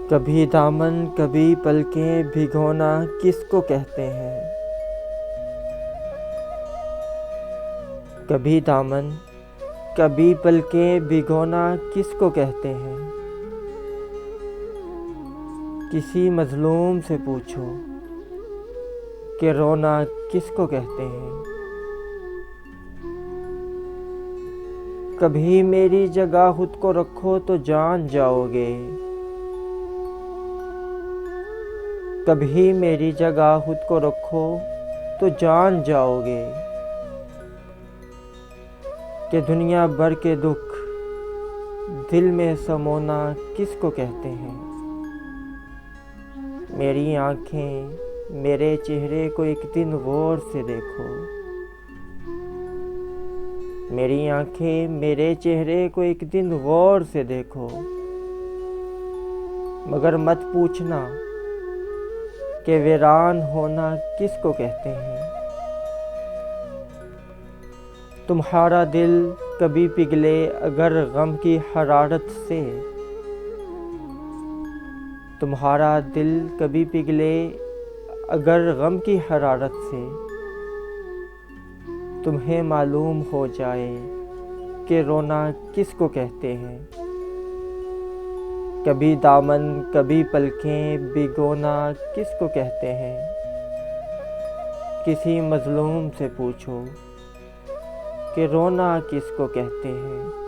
کبھی دامن کبھی پلکیں بھگونا کس کو کہتے ہیں؟ کبھی دامن کبھی پلکیں بھگونا کس کو کہتے ہیں؟ کسی مظلوم سے پوچھو کہ رونا کس کو کہتے ہیں؟ کبھی میری جگہ خود کو رکھو تو جان جاؤ گے، کبھی میری جگہ خود کو رکھو تو جان جاؤ گے کہ دنیا بھر کے دکھ دل میں سمونا کس کو کہتے ہیں؟ میری آنکھیں میرے چہرے کو ایک دن غور سے دیکھو، میری آنکھیں میرے چہرے کو ایک دن غور سے دیکھو، مگر مت پوچھنا کہ ویران ہونا کس کو کہتے ہیں۔ تمہارا دل کبھی پگھلے اگر غم کی حرارت سے، تمہارا دل کبھی پگھلے اگر غم کی حرارت سے، تمہیں معلوم ہو جائے کہ رونا کس کو کہتے ہیں۔ کبھی دامن کبھی پلکیں بھگونا کس کو کہتے ہیں؟ کسی مظلوم سے پوچھو کہ رونا کس کو کہتے ہیں۔